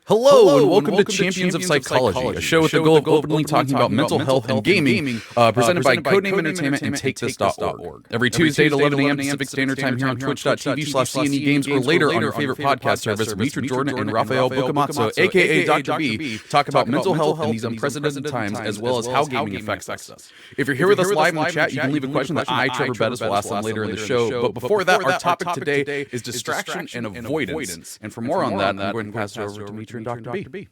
Hello, and welcome to Champions of Psychology, a show with the goal of openly talking about mental health and gaming, presented by Codename Entertainment and TakeThis.org. Every Tuesday at 11 a.m. Pacific Standard Time here on twitch.tv/CNE Games, or later on your favorite podcast service, Mitra, Jordan, and Raffael Boccamazzo, a.k.a. Dr. B, talk about mental health in these unprecedented times, as well as how gaming affects us. If you're here with us live in the chat, you can leave a question that I, Treavor, Bettis, will ask them later in the show. But before that, our topic today is distraction and avoidance. And for more on that, I'm going to pass it over to Mitra and Dr. B.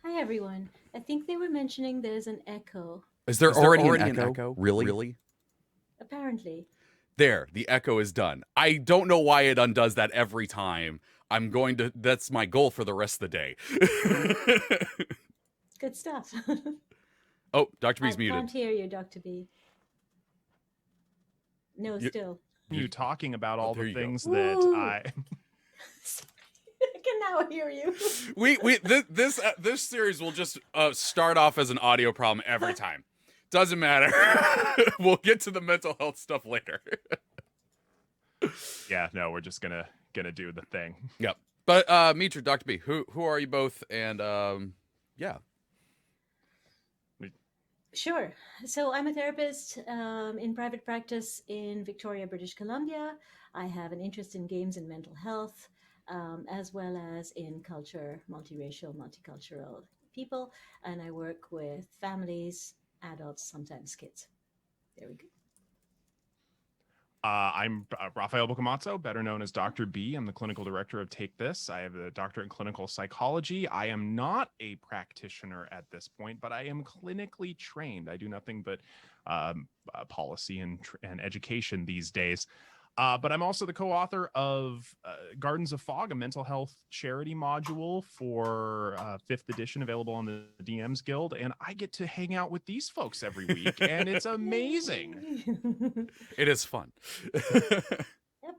Hi, everyone. I think they were mentioning there's an echo. Is there already an echo? Really? Apparently. There, the echo is done. I don't know why it undoes that every time. That's my goal for the rest of the day. Good stuff. Oh, Dr. B's muted. I can't hear you, Dr. B. No, still. You talking about all the things go. that Woo. I can now hear you. This series will just start off as an audio problem every time. Doesn't matter. We'll get to the mental health stuff later. Yeah, no, we're just gonna do the thing. Yep. But Mitra, Dr. B, who are you both? And yeah. Sure. So I'm a therapist in private practice in Victoria, British Columbia. I have an interest in games and mental health, as well as in culture, multiracial, multicultural people. And I work with families, adults, sometimes kids. There we go. I'm Raffael Boccamazzo, better known as Dr. B. I'm the clinical director of Take This. I have a doctorate in clinical psychology. I am not a practitioner at this point, but I am clinically trained. I do nothing but policy and education these days. But I'm also the co-author of Gardens of Fog, a mental health charity module for 5th edition, available on the DMs Guild. And I get to hang out with these folks every week, and it's amazing. It is fun. Yep.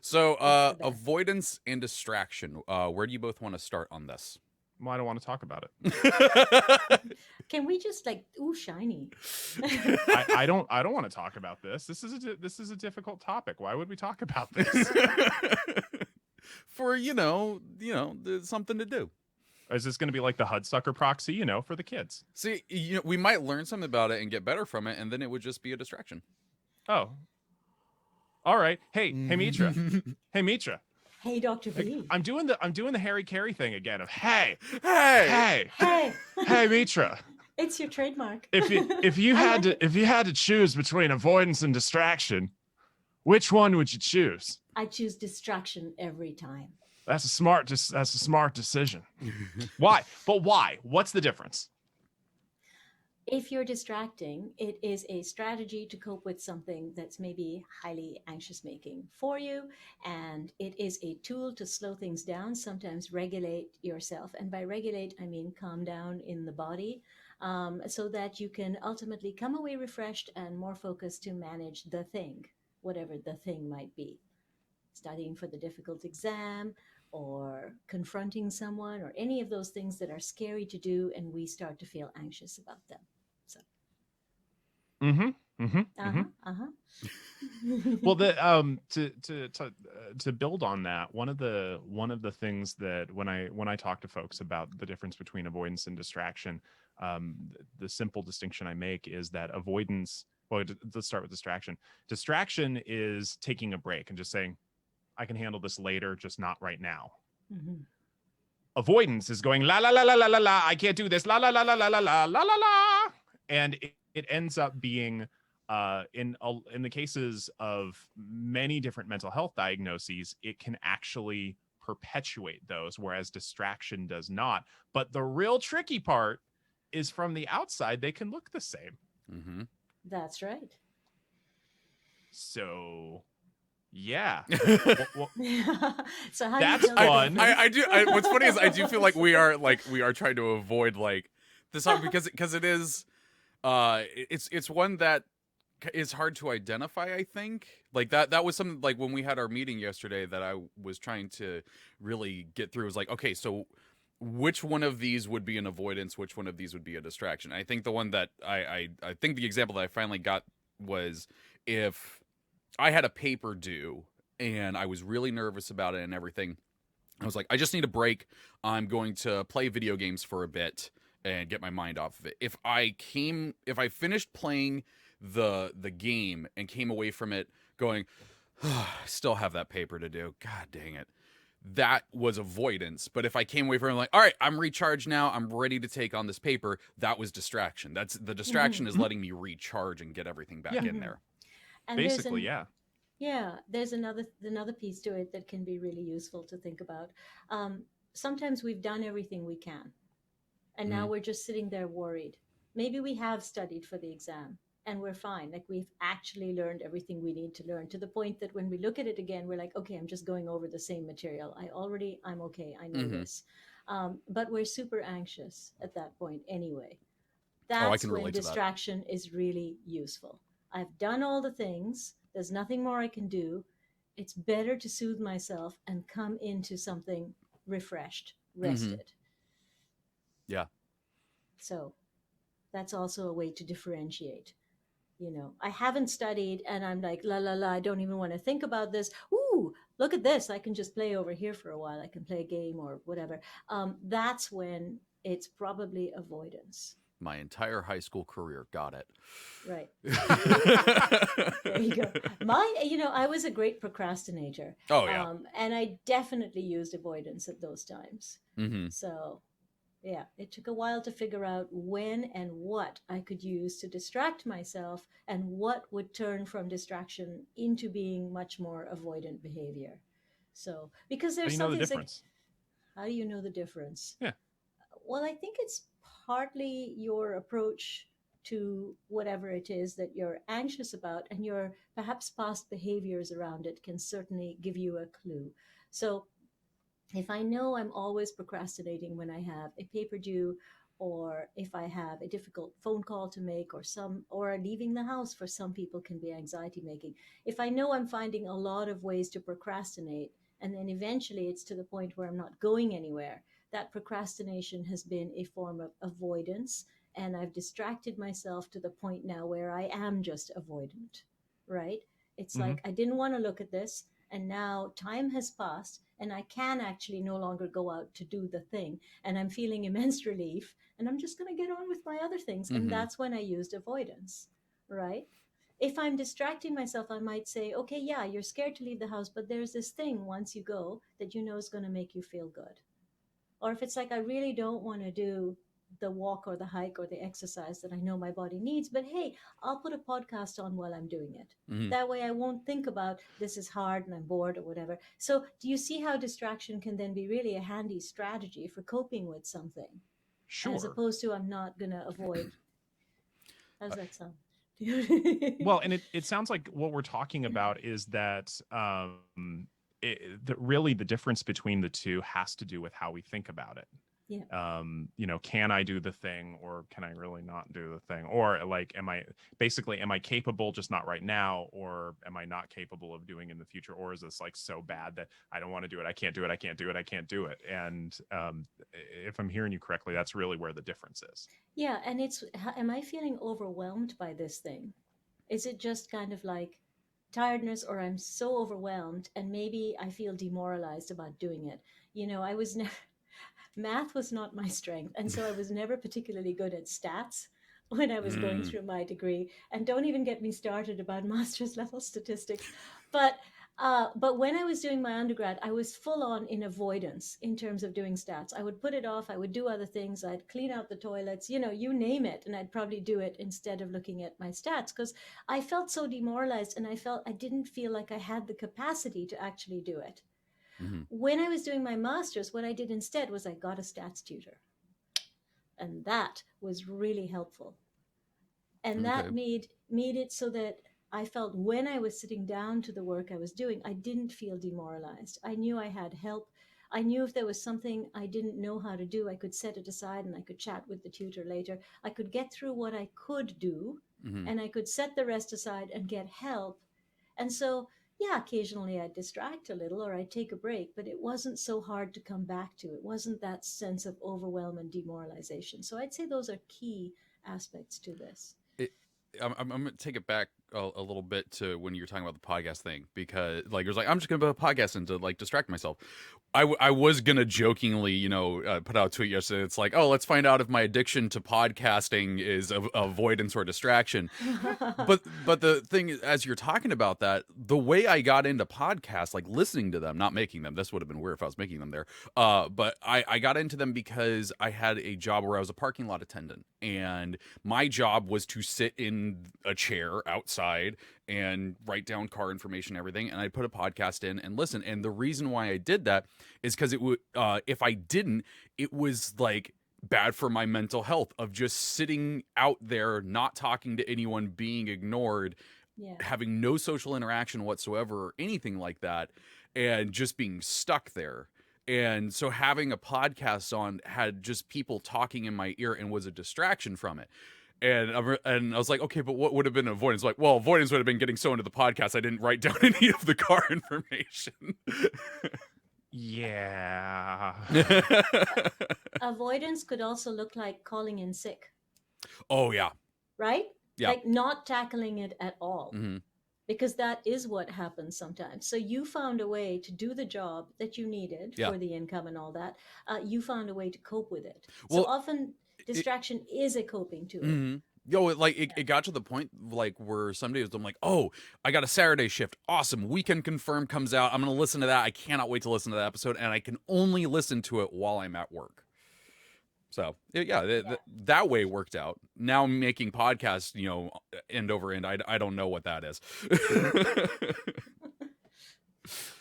So, avoidance and distraction. Where do you both want to start on this? Well, I don't want to talk about it. Can we just shiny? I don't want to talk about this. This is a difficult topic. Why would we talk about this? For there's something to do. Is this going to be like the Hudsucker proxy, for the kids? See, we might learn something about it and get better from it, and then it would just be a distraction. Oh, all right. Hey, Mitra. Hey, Mitra. Hey, Dr. B. I'm doing the Harry Carey thing again of hey, Mitra. It's your trademark. If you had to choose between avoidance and distraction, which one would you choose? I choose distraction every time. That's a smart decision. Why? But why? What's the difference? If you're distracting, it is a strategy to cope with something that's maybe highly anxious making for you. And it is a tool to slow things down, sometimes regulate yourself. And by regulate, I mean calm down in the body, so that you can ultimately come away refreshed and more focused to manage the thing, whatever the thing might be. Studying for the difficult exam, or confronting someone, or any of those things that are scary to do, and we start to feel anxious about them. So. Well, to build on that, one of the things that when I talk to folks about the difference between avoidance and distraction, the simple distinction I make is that avoidance. Well, let's start with distraction. Distraction is taking a break and just saying, I can handle this later, just not right now. Mm-hmm. Avoidance is going la la la la la la la. I can't do this. La la la la la la la la la la. And it ends up being in the cases of many different mental health diagnoses, it can actually perpetuate those, whereas distraction does not. But the real tricky part is from the outside, they can look the same. Mm-hmm. That's right. So. Yeah. So how that's do you fun. I do. What's funny is I do feel like we are trying to avoid this because it is it's one that is hard to identify. I think that was something when we had our meeting yesterday that I was trying to really get through. It was okay, so which one of these would be an avoidance? Which one of these would be a distraction? I think the one that I think the example that I finally got was if I had a paper due and I was really nervous about it and everything, I was like, I just need a break. I'm going to play video games for a bit and get my mind off of it. If I finished playing the game and came away from it going, oh, I still have that paper to do. God dang it. That was avoidance. But if I came away from it like, all right, I'm recharged now, I'm ready to take on this paper, that was distraction. That's the distraction is letting me recharge and get everything back in there. And Basically, yeah. Yeah, there's another piece to it that can be really useful to think about. Sometimes we've done everything we can, and now we're just sitting there worried. Maybe we have studied for the exam and we're fine. Like we've actually learned everything we need to learn to the point that when we look at it again, we're like, okay, I'm just going over the same material. I'm okay. I know this. But we're super anxious at that point anyway. That's when distraction is really useful. I've done all the things. There's nothing more I can do. It's better to soothe myself and come into something refreshed, rested. Yeah. So that's also a way to differentiate. I haven't studied and I'm like, la, la, la, I don't even want to think about this. Ooh, look at this. I can just play over here for a while. I can play a game or whatever. That's when it's probably avoidance. My entire high school career. Got it. Right. There you go. I was a great procrastinator. Oh, yeah. And I definitely used avoidance at those times. So, yeah, it took a while to figure out when and what I could use to distract myself and what would turn from distraction into being much more avoidant behavior. So, because there's something like, how do you know the difference? Yeah. Well, I think it's partly your approach to whatever it is that you're anxious about, and your perhaps past behaviors around it can certainly give you a clue. So if I know I'm always procrastinating when I have a paper due, or if I have a difficult phone call to make, or leaving the house for some people can be anxiety making. If I know I'm finding a lot of ways to procrastinate, and then eventually it's to the point where I'm not going anywhere, that procrastination has been a form of avoidance, and I've distracted myself to the point now where I am just avoidant, right? It's like I didn't want to look at this, and now time has passed and I can actually no longer go out to do the thing, and I'm feeling immense relief, and I'm just going to get on with my other things. And that's when I used avoidance, right? If I'm distracting myself, I might say, okay, yeah, you're scared to leave the house, but there's this thing once you go that is going to make you feel good. Or if it's like, I really don't want to do the walk or the hike or the exercise that I know my body needs, but hey, I'll put a podcast on while I'm doing it. That way I won't think about this is hard and I'm bored or whatever. So do you see how distraction can then be really a handy strategy for coping with something? Sure. As opposed to I'm not going to avoid. How's that sound? Well, and it sounds like what we're talking about is that really the difference between the two has to do with how we think about it. Yeah. Can I do the thing, or can I really not do the thing? Or like, am I capable, just not right now? Or am I not capable of doing in the future? Or is this like so bad that I don't want to do it? I can't do it. I can't do it. I can't do it. And if I'm hearing you correctly, that's really where the difference is. Yeah. And am I feeling overwhelmed by this thing? Is it just kind of like tiredness, or I'm so overwhelmed and maybe I feel demoralized about doing it? I was never, math was not my strength. And so I was never particularly good at stats when I was going through my degree. And don't even get me started about master's level statistics. But when I was doing my undergrad, I was full on in avoidance in terms of doing stats. I would put it off. I would do other things. I'd clean out the toilets, you name it. And I'd probably do it instead of looking at my stats, because I felt so demoralized and I didn't feel like I had the capacity to actually do it. When I was doing my master's, what I did instead was I got a stats tutor. And that was really helpful. And that made it so that I felt when I was sitting down to the work I was doing, I didn't feel demoralized. I knew I had help. I knew if there was something I didn't know how to do, I could set it aside and I could chat with the tutor later. I could get through what I could do, and I could set the rest aside and get help. And so, yeah, occasionally I'd distract a little or I'd take a break, but it wasn't so hard to come back to. It wasn't that sense of overwhelm and demoralization. So I'd say those are key aspects to this. I'm going to take it back a little bit to when you're talking about the podcast thing, because like it was like I'm just gonna put a podcast in to like distract myself. I was gonna jokingly, put out a tweet yesterday. It's like, oh, let's find out if my addiction to podcasting is avoidance or distraction. But the thing is, as you're talking about that, the way I got into podcasts, like listening to them, not making them, this would have been weird if I was making them there. But I got into them because I had a job where I was a parking lot attendant, and my job was to sit in a chair outside and write down car information and everything, and I put a podcast in and listen. And the reason why I did that is because it would if I didn't, it was like bad for my mental health of just sitting out there, not talking to anyone, being ignored, having no social interaction whatsoever or anything like that, and just being stuck there. And so having a podcast on had just people talking in my ear and was a distraction from it. And I was like, okay, but what would have been avoidance? Like, well, avoidance would have been getting so into the podcast I didn't write down any of the car information. Yeah. Avoidance could also look like calling in sick. Oh, yeah. Right? Yeah. Like not tackling it at all. Mm-hmm. Because that is what happens sometimes. So you found a way to do the job that you needed for the income and all that. You found a way to cope with it. So often distraction is a coping tool. Mm-hmm. It got to the point like where some days I'm like, oh, I got a Saturday shift. Awesome. Weekend Confirm comes out. I'm going to listen to that. I cannot wait to listen to that episode. And I can only listen to it while I'm at work. So, that way worked out. Now I'm making podcasts, end over end. I don't know what that is.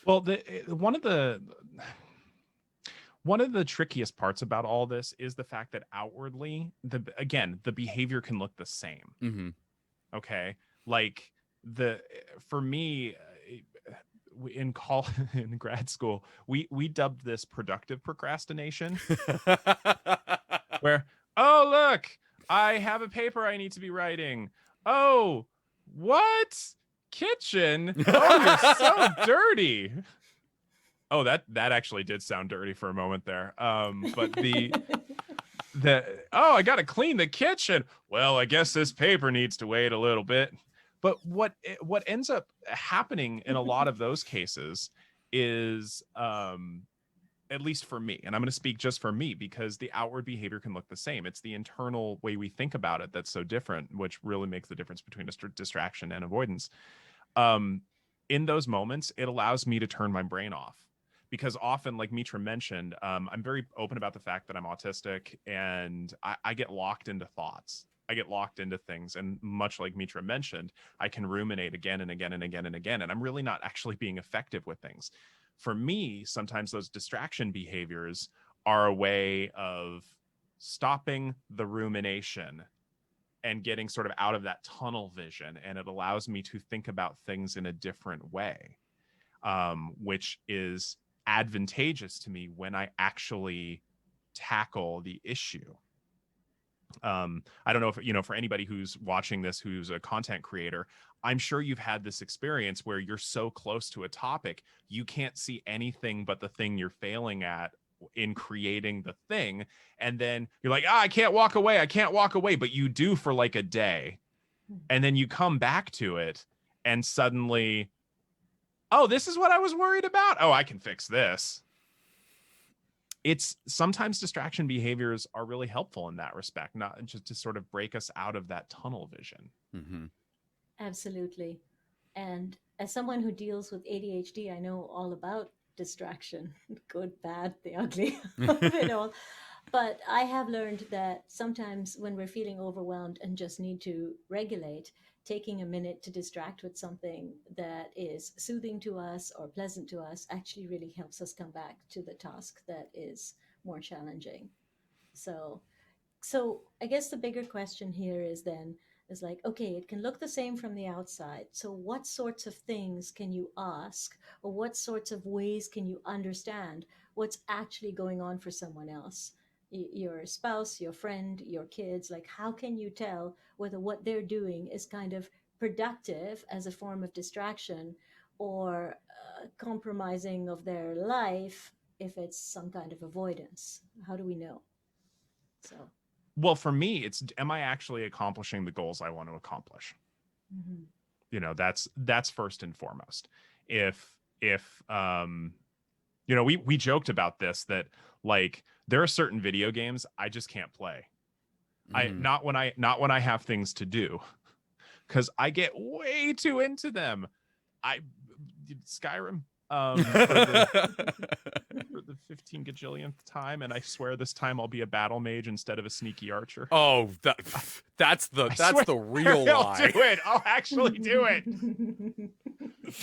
Well, one of the trickiest parts about all this is the fact that outwardly, the behavior can look the same. Mm-hmm. Okay, like for me, in grad school, we dubbed this productive procrastination, where, oh look, I have a paper I need to be writing. Oh, what? Kitchen? Oh, you're so dirty. Oh, that actually did sound dirty for a moment there. But I got to clean the kitchen. Well, I guess this paper needs to wait a little bit. But what ends up happening in a lot of those cases is, at least for me, and I'm going to speak just for me because the outward behavior can look the same. It's the internal way we think about it that's so different, which really makes the difference between distraction and avoidance. In those moments, it allows me to turn my brain off. Because often, like Mitra mentioned, I'm very open about the fact that I'm autistic, and I get locked into thoughts. I get locked into things. And much like Mitra mentioned, I can ruminate again and again and again and again. And I'm really not actually being effective with things. For me, sometimes those distraction behaviors are a way of stopping the rumination and getting sort of out of that tunnel vision. And it allows me to think about things in a different way, which is advantageous to me when I actually tackle the issue. I don't know if, for anybody who's watching this, who's a content creator, I'm sure you've had this experience where you're so close to a topic, you can't see anything but the thing you're failing at in creating the thing. And then you're like, I can't walk away. But you do for like a day. And then you come back to it and suddenly, oh, this is what I was worried about. Oh, I can fix this. It's sometimes distraction behaviors are really helpful in that respect, not just to sort of break us out of that tunnel vision. Mm-hmm. Absolutely. And as someone who deals with ADHD, I know all about distraction, good, bad, the ugly of it all. But I have learned that sometimes when we're feeling overwhelmed and just need to regulate, taking a minute to distract with something that is soothing to us or pleasant to us actually really helps us come back to the task that is more challenging. So I guess the bigger question here is like, okay, it can look the same from the outside. So what sorts of things can you ask, or what sorts of ways can you understand what's actually going on for someone else? Your spouse, your friend, your kids, like how can you tell whether what they're doing is kind of productive as a form of distraction or compromising of their life if it's some kind of avoidance? How do we know? Well, for me, it's, am I actually accomplishing the goals I want to accomplish? Mm-hmm. that's first and foremost. If we joked about this, that like there are certain video games I just can't play. Not when I have things to do, because I get way too into them. Skyrim for the 15 gajillionth time, and I swear this time I'll be a battle mage instead of a sneaky archer. Oh, that's the real lie. I'll do it. I'll actually do it.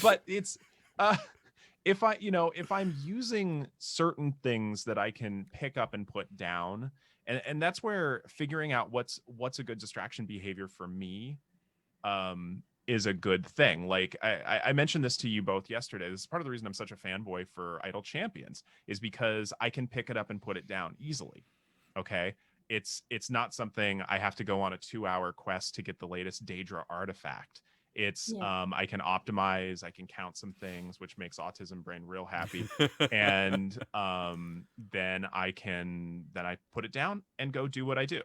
But it's if I'm using certain things that I can pick up and put down, and that's where figuring out what's a good distraction behavior for me is a good thing. Like I mentioned this to you both yesterday. This is part of the reason I'm such a fanboy for Idle Champions, is because I can pick it up and put it down easily. Okay. It's not something I have to go on a 2-hour quest to get the latest Daedra artifact. It's I can optimize, I can count some things, which makes autism brain real happy. And then I put it down and go do what I do.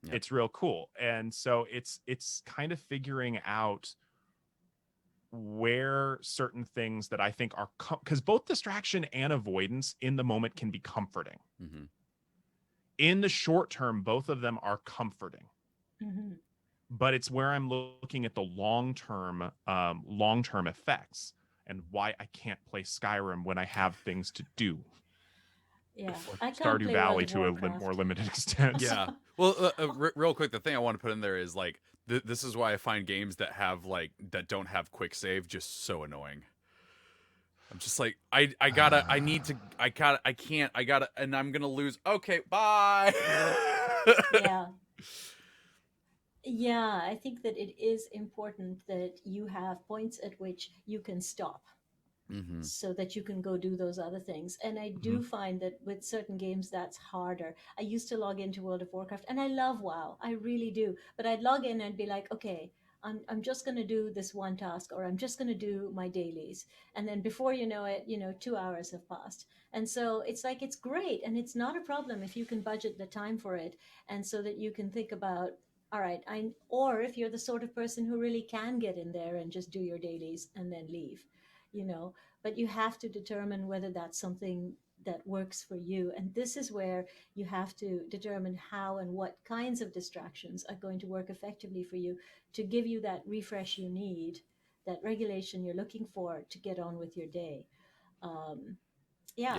Yep. It's real cool. And so it's kind of figuring out where certain things that I think are, because both distraction and avoidance in the moment can be comforting. Mm-hmm. In the short term, both of them are comforting. Mm-hmm. But it's where I'm looking at the long-term effects and why I can't play Skyrim when I have things to do. Yeah, or Stardew Valley to a more limited extent. Yeah. Well, real quick, the thing I want to put in there is like this is why I find games that don't have quick save just so annoying. I'm just like and I'm gonna lose. Okay, bye. Yeah. Yeah, I think that it is important that you have points at which you can stop. Mm-hmm. So that you can go do those other things. And I do find that with certain games that's harder. I used to log into World of Warcraft, and I love WoW, I really do, but I'd log in and be like, okay, I'm just going to do this one task, or I'm just going to do my dailies, and then before you know it, 2 hours have passed. And so it's like, it's great, and it's not a problem if you can budget the time for it, and so that you can think about, all right, or if you're the sort of person who really can get in there and just do your dailies and then leave. But you have to determine whether that's something that works for you. And this is where you have to determine how and what kinds of distractions are going to work effectively for you to give you that refresh you need, that regulation you're looking for to get on with your day.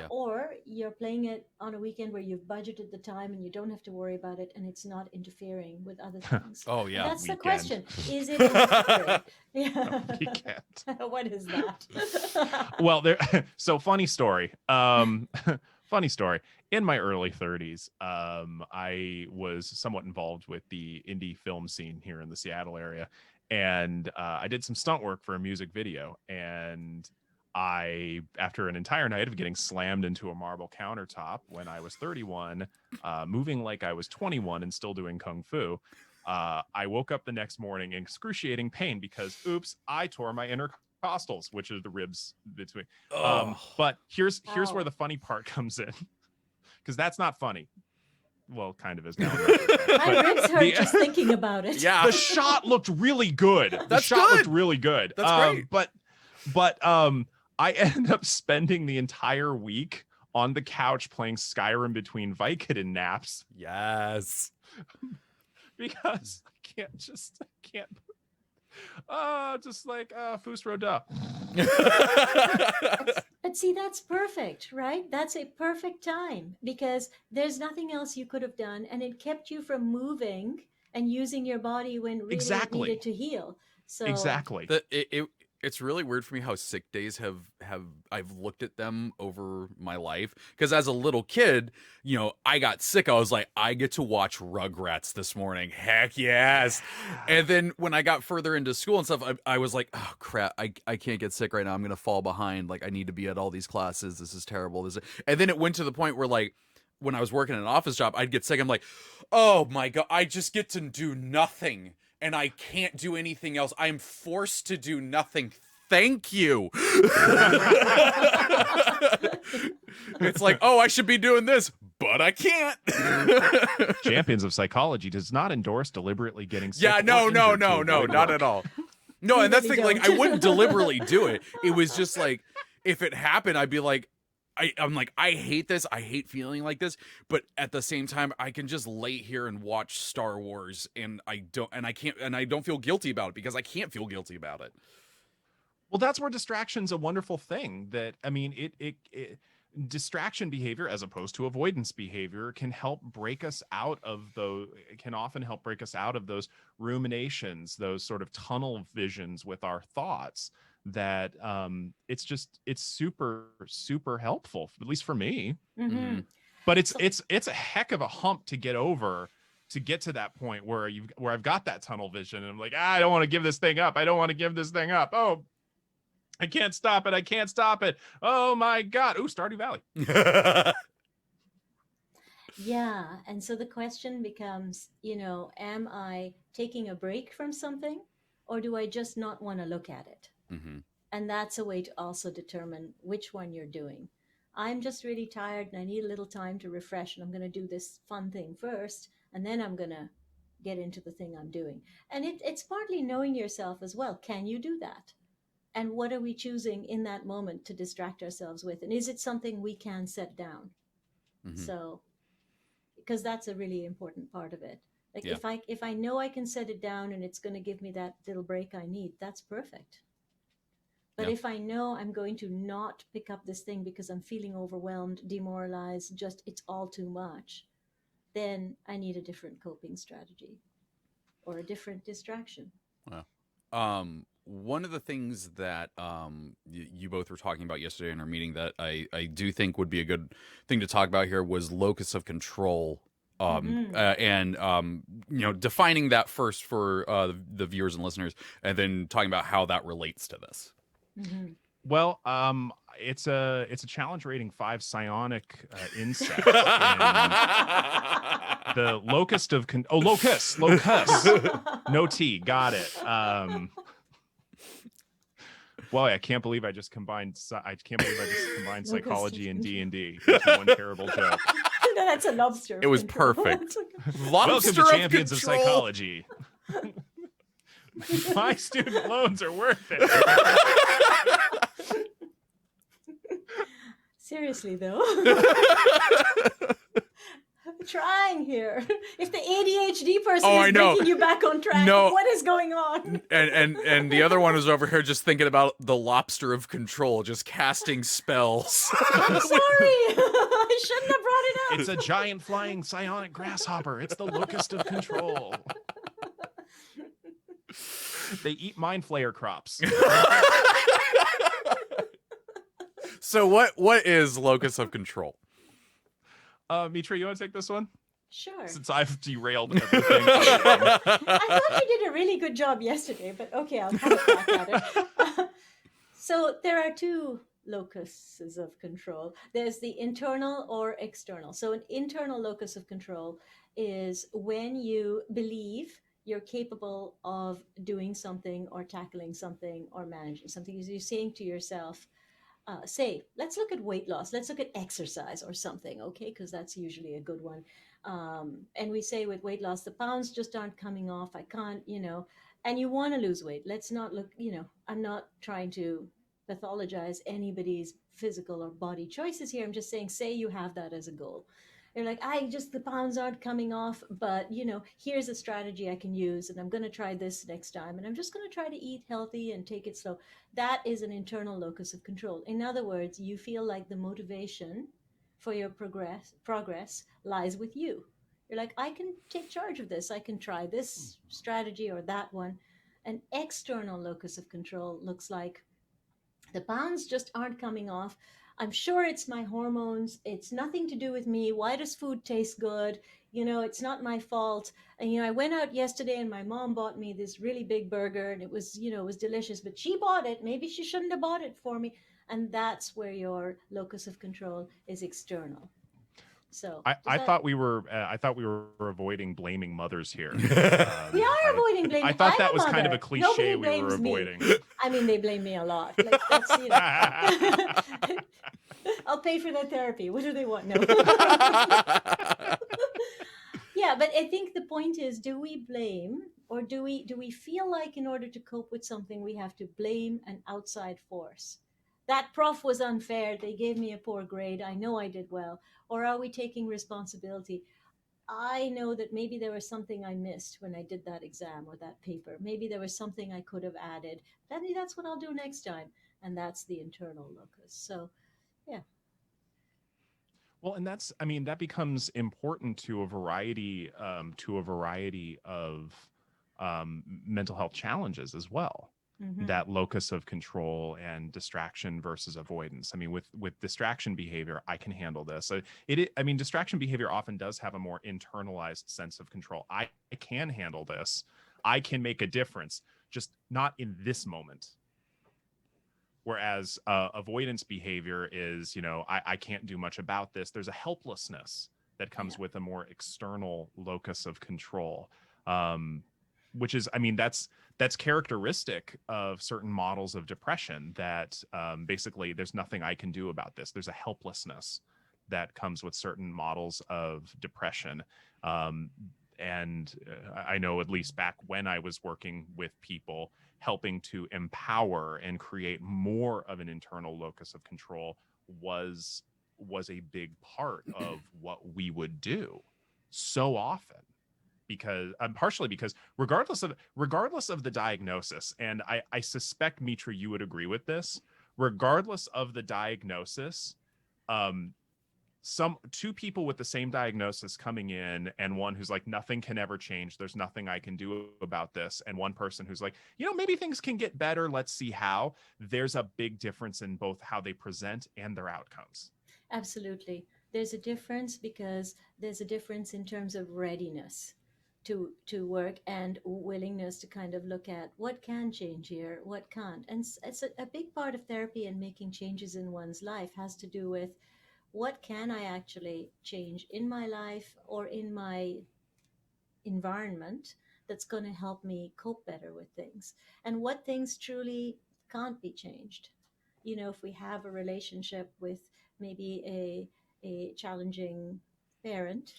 Or you're playing it on a weekend where you've budgeted the time and you don't have to worry about it, and it's not interfering with other things. Oh yeah, and that's weekend. The question: is it interfering? Yeah. Weekend. What is that? Well, so funny story. Funny story. In my early 30s, I was somewhat involved with the indie film scene here in the Seattle area, and I did some stunt work for a music video, and after an entire night of getting slammed into a marble countertop when I was 31, moving like I was 21 and still doing kung fu, I woke up the next morning in excruciating pain because, oops, I tore my intercostals, which are the ribs between. But here's where the funny part comes in, because that's not funny. Well, kind of is now. My ribs hurt just thinking about it. Yeah, the shot looked really good. Looked really good. That's great. But I ended up spending the entire week on the couch playing Skyrim between Vicodin naps. Yes. Because I can't. Just like Fus Roda. But see, that's perfect, right? That's a perfect time, because there's nothing else you could have done, and it kept you from moving and using your body when really it needed to heal. So exactly. It's really weird for me how sick days I've looked at them over my life, because as a little kid, I got sick. I was like, I get to watch Rugrats this morning. Heck yes. And then when I got further into school and stuff, I was like, oh crap, I can't get sick right now. I'm going to fall behind. Like, I need to be at all these classes. This is terrible. And then it went to the point where, like, when I was working an office job, I'd get sick. I'm like, oh my God, I just get to do nothing. And I can't do anything else. I'm forced to do nothing. Thank you. It's like, oh, I should be doing this, but I can't. Champions of Psychology does not endorse deliberately getting sick. Yeah, no, not at all. No, We and that's the really thing. Like, I don't. wouldn't deliberately do it. It was just like, if it happened, I'd be like, I'm like, I hate this. I hate feeling like this. But at the same time, I can just lay here and watch Star Wars, and I don't feel guilty about it because I can't feel guilty about it. Well, that's where distraction's a wonderful thing. That, I mean, it distraction behavior, as opposed to avoidance behavior, can help break us out of those. It can often help break us out of those ruminations, those sort of tunnel visions with our thoughts. That it's super helpful, at least for me. Mm-hmm. But it's a heck of a hump to get over, to get to that point where I've got that tunnel vision and I'm like, I don't want to give this thing up. I don't want to give this thing up. Oh, I can't stop it. I can't stop it. Oh my God. Ooh, Stardew Valley. Yeah. And so the question becomes, am I taking a break from something, or do I just not want to look at it? Mm-hmm. And that's a way to also determine which one you're doing. I'm just really tired and I need a little time to refresh, and I'm going to do this fun thing first, and then I'm going to get into the thing I'm doing. And it's partly knowing yourself as well. Can you do that? And what are we choosing in that moment to distract ourselves with? And is it something we can set down? Mm-hmm. So, because that's a really important part of it. Like, Yeah. if I know I can set it down and it's going to give me that little break I need, that's perfect. But Yeah. if I know I'm going to not pick up this thing because I'm feeling overwhelmed, demoralized, just it's all too much, then I need a different coping strategy or a different distraction. Wow. One of the things that you both were talking about yesterday in our meeting that I do think would be a good thing to talk about here was locus of control. And defining that first for the viewers and listeners, and then talking about how that relates to this. Mm-hmm. Well, it's a challenge rating 5 psionic insect. The locust of locus, no T, got it. Boy, I can't believe I just combined psychology and D&D into one terrible joke. No, that's a lobster. It was control. perfect. Welcome to Champions of Control. Psychology. My student loans are worth it. Seriously, though. I'm trying here. If the ADHD person is bringing you back on track, what is going on? And the other one is over here just thinking about the lobster of control, just casting spells. I'm sorry. I shouldn't have brought it up. It's a giant flying psionic grasshopper. It's the locust of control. They eat mind flayer crops. So what is locus of control? Mitra, you want to take this one? Sure. Since I've derailed everything. I thought you did a really good job yesterday, but okay, I'll have a crack at it. So there are two locuses of control. There's the internal or external. So an internal locus of control is when you believe you're capable of doing something or tackling something or managing something. You're saying to yourself, say, let's look at weight loss. Let's look at exercise or something, okay? Because that's usually a good one. And we say with weight loss, the pounds just aren't coming off. I can't, and you want to lose weight. Let's not look, I'm not trying to pathologize anybody's physical or body choices here. I'm just saying, say you have that as a goal. You're like, the pounds aren't coming off, but here's a strategy I can use, and I'm going to try this next time, and I'm just going to try to eat healthy and take it slow. That is an internal locus of control. In other words, you feel like the motivation for your progress lies with you. You're like, I can take charge of this. I can try this strategy or that one. An external locus of control looks like the pounds just aren't coming off. I'm sure it's my hormones. It's nothing to do with me. Why does food taste good? It's not my fault. And, I went out yesterday and my mom bought me this really big burger and it was delicious, but she bought it. Maybe she shouldn't have bought it for me. And that's where your locus of control is external. So I thought we were avoiding blaming mothers here. We are avoiding blaming. I thought that was kind of a cliche we were avoiding. I mean, they blame me a lot. Like, that's, I'll pay for their therapy. What do they want? No. Yeah, but I think the point is, do we blame, or do we feel like in order to cope with something we have to blame an outside force? That prof was unfair. They gave me a poor grade. I know I did well. Or are we taking responsibility? I know that maybe there was something I missed when I did that exam or that paper. Maybe there was something I could have added. Maybe that's what I'll do next time. And that's the internal locus. So, yeah. Well, and that's, I mean, that becomes important to a variety of mental health challenges as well. Mm-hmm. That locus of control and distraction versus avoidance. I mean, with distraction behavior, I can handle this. I mean, distraction behavior often does have a more internalized sense of control. I can handle this. I can make a difference, just not in this moment. Whereas avoidance behavior is, I can't do much about this. There's a helplessness that comes with a more external locus of control, which is, I mean, that's characteristic of certain models of depression, that basically there's nothing I can do about this. There's a helplessness that comes with certain models of depression. And I know, at least back when I was working with people, helping to empower and create more of an internal locus of control was a big part of what we would do so often. Because partially because regardless of the diagnosis, and I suspect, Mitra, you would agree with this, regardless of the diagnosis, two people with the same diagnosis coming in, and one who's like, nothing can ever change, there's nothing I can do about this, and one person who's like, maybe things can get better, let's see how. There's a big difference in both how they present and their outcomes. Absolutely. There's a difference, because there's a difference in terms of readiness to work, and willingness to kind of look at what can change here, what can't. And it's a big part of therapy and making changes in one's life has to do with what can I actually change in my life or in my environment that's going to help me cope better with things, and what things truly can't be changed. If we have a relationship with maybe a challenging parent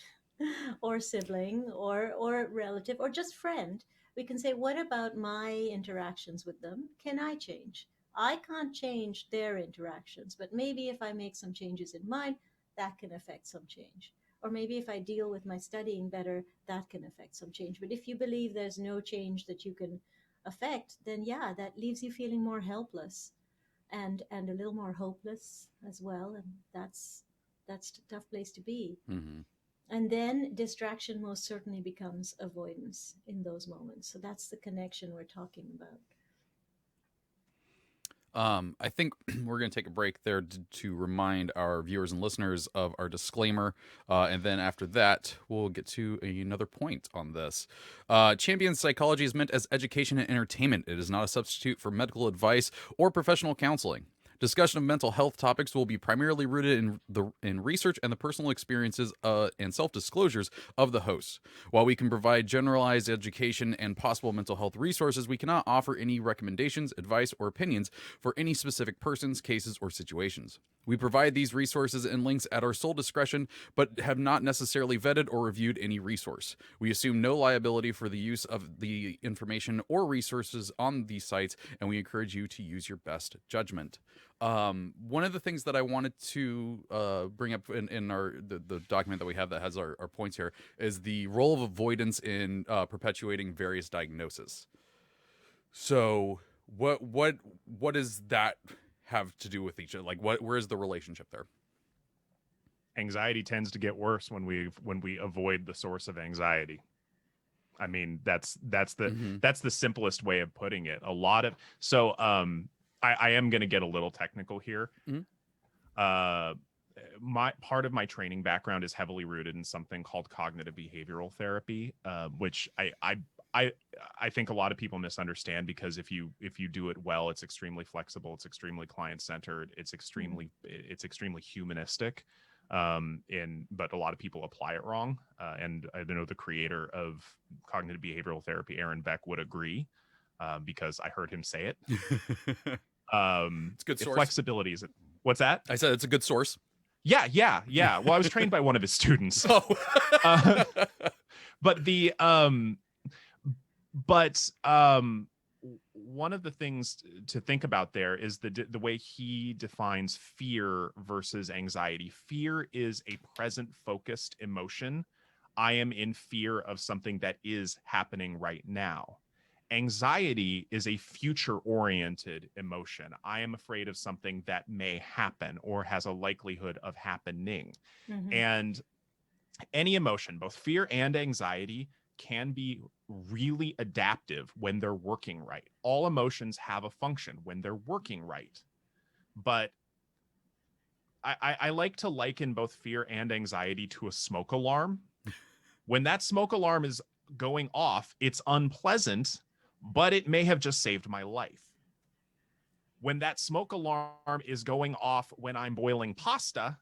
or sibling or relative or just friend, we can say, what about my interactions with them can I change? I can't change their interactions, but maybe if I make some changes in mine, that can affect some change. Or maybe if I deal with my studying better, that can affect some change. But if you believe there's no change that you can affect, then yeah, that leaves you feeling more helpless and a little more hopeless as well. And that's a tough place to be. Mm-hmm. And then distraction most certainly becomes avoidance in those moments. So that's the connection we're talking about. I think we're going to take a break there to remind our viewers and listeners of our disclaimer. And then after that, we'll get to another point on this. Champion Psychology is meant as education and entertainment. It is not a substitute for medical advice or professional counseling. Discussion of mental health topics will be primarily rooted in research and the personal experiences and self-disclosures of the hosts. While we can provide generalized education and possible mental health resources, we cannot offer any recommendations, advice, or opinions for any specific persons, cases, or situations. We provide these resources and links at our sole discretion, but have not necessarily vetted or reviewed any resource. We assume no liability for the use of the information or resources on these sites, and we encourage you to use your best judgment. One of the things that I wanted to bring up in the document that we have that has our points here is the role of avoidance in perpetuating various diagnoses. So what does that have to do with each other? Like, where is the relationship there? Anxiety tends to get worse when we avoid the source of anxiety. I mean, that's the simplest way of putting it. I am going to get a little technical here. Mm-hmm. My part of my training background is heavily rooted in something called cognitive behavioral therapy, which I think a lot of people misunderstand, because if you do it well, it's extremely flexible, it's extremely client centered, it's extremely humanistic. But a lot of people apply it wrong. And I know the creator of cognitive behavioral therapy, Aaron Beck, would agree. Because I heard him say it. It's a good source. Flexibility is it? What's that? I said it's a good source. Yeah. Well, I was trained by one of his students. But one of the things to think about there is the way he defines fear versus anxiety. Fear is a present focused emotion. I am in fear of something that is happening right now. Anxiety is a future oriented emotion. I am afraid of something that may happen or has a likelihood of happening. Mhm. And any emotion, both fear and anxiety, can be really adaptive when they're working right. All emotions have a function when they're working right. But I like to liken both fear and anxiety to a smoke alarm. When that smoke alarm is going off, it's unpleasant, but it may have just saved my life. When that smoke alarm is going off when I'm boiling pasta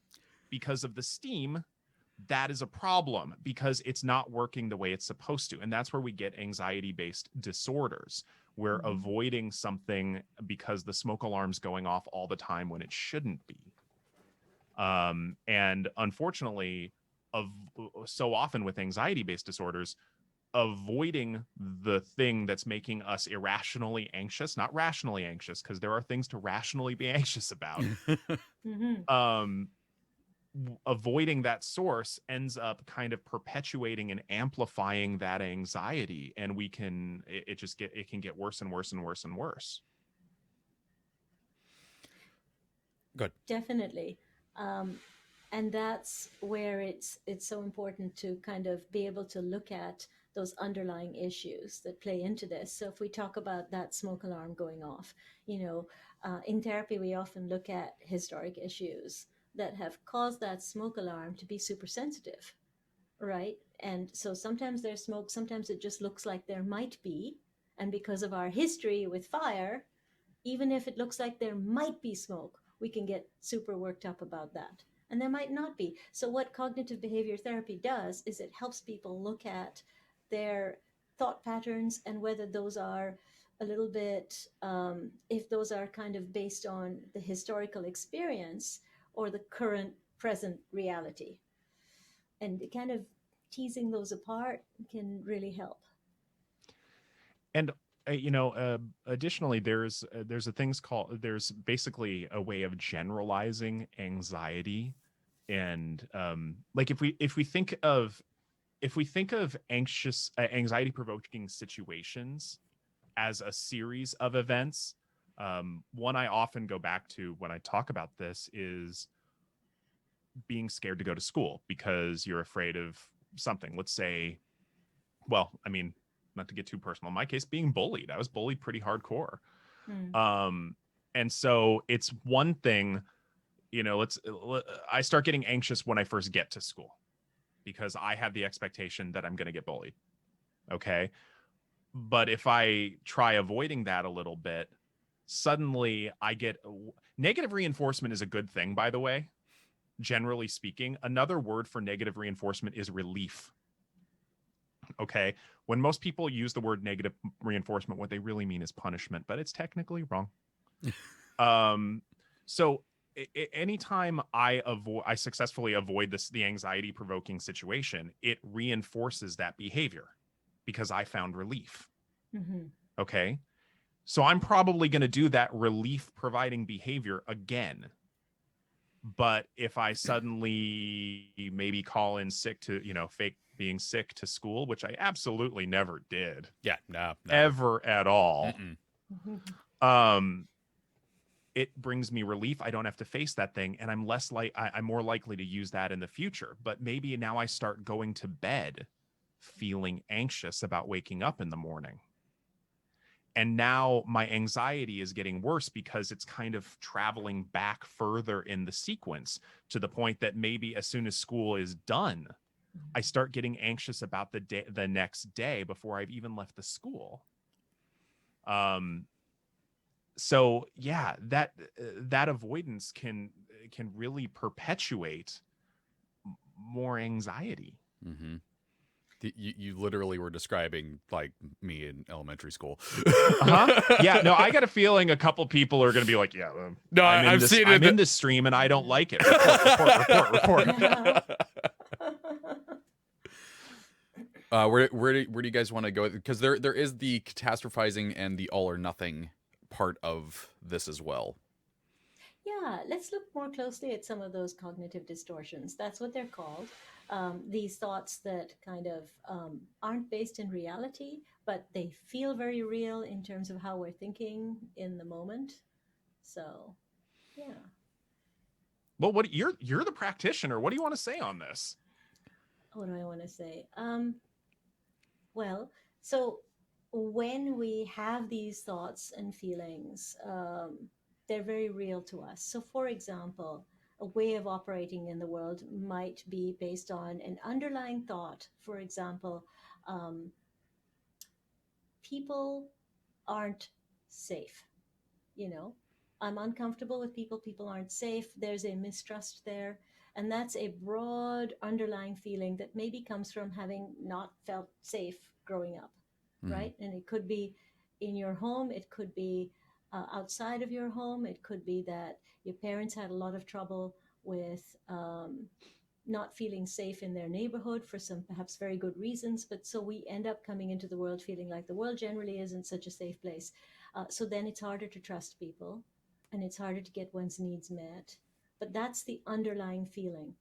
because of the steam, that is a problem because it's not working the way it's supposed to. And that's where we get anxiety-based disorders. We're avoiding something because the smoke alarm's going off all the time when it shouldn't be. And unfortunately, so often with anxiety-based disorders, avoiding the thing that's making us irrationally anxious, not rationally anxious, because there are things to rationally be anxious about. Avoiding that source ends up kind of perpetuating and amplifying that anxiety, and it can get worse and worse and worse and worse. Good. Definitely. And that's where it's so important to kind of be able to look at those underlying issues that play into this. So if we talk about that smoke alarm going off, in therapy, we often look at historic issues that have caused that smoke alarm to be super sensitive, right? And so sometimes there's smoke, sometimes it just looks like there might be. And because of our history with fire, even if it looks like there might be smoke, we can get super worked up about that. And there might not be. So, what cognitive behavior therapy does is it helps people look at their thought patterns and whether those are a little bit, if those are kind of based on the historical experience or the current present reality. And kind of teasing those apart can really help. And additionally, there's basically a way of generalizing anxiety, and like if we think of anxiety provoking situations as a series of events, one I often go back to when I talk about this is being scared to go to school because you're afraid of something. Let's say, well, I mean, not to get too personal, in my case, being bullied. I was bullied pretty hardcore. And so it's one thing, I start getting anxious when I first get to school because I have the expectation that I'm going to get bullied. Okay. But if I try avoiding that a little bit, suddenly I get negative reinforcement is a good thing, by the way. Generally speaking, another word for negative reinforcement is relief. Okay. When most people use the word negative reinforcement, what they really mean is punishment, but it's technically wrong. So anytime I successfully avoid the anxiety provoking situation, it reinforces that behavior because I found relief. Okay. So I'm probably going to do that relief providing behavior again. But if I suddenly maybe call in sick to, fake being sick to school, which I absolutely never did. Yeah, no. Ever at all. It brings me relief. I don't have to face that thing. And I'm more likely to use that in the future. But maybe now I start going to bed feeling anxious about waking up in the morning. And now my anxiety is getting worse because it's kind of traveling back further in the sequence to the point that maybe as soon as school is done, I start getting anxious about the next day before I've even left the school. So yeah, that avoidance can really perpetuate more anxiety. You literally were describing like me in elementary school. Yeah, no, I got a feeling a couple people are going to be like, yeah, no, I'm in this stream and I don't like it. Report. Where do you guys want to go? Because there is the catastrophizing and the all or nothing part of this as well. Yeah, let's look more closely at some of those cognitive distortions. That's what they're called. These thoughts that kind of aren't based in reality, but they feel very real in terms of how we're thinking in the moment. So, yeah. Well, what you're the practitioner. What do you want to say on this? What do I want to say? Well, so when we have these thoughts and feelings, they're very real to us. So, for example, a way of operating in the world might be based on an underlying thought. For example, um, people aren't safe. You know, I'm uncomfortable with people. People aren't safe. There's a mistrust there. And that's a broad underlying feeling that maybe comes from having not felt safe growing up, Mm-hmm. right? And it could be in your home, it could be outside of your home, it could be that your parents had a lot of trouble with not feeling safe in their neighborhood for some perhaps very good reasons. But so we end up coming into the world feeling like the world generally isn't such a safe place. So then it's harder to trust people and it's harder to get one's needs met. But that's the underlying feeling.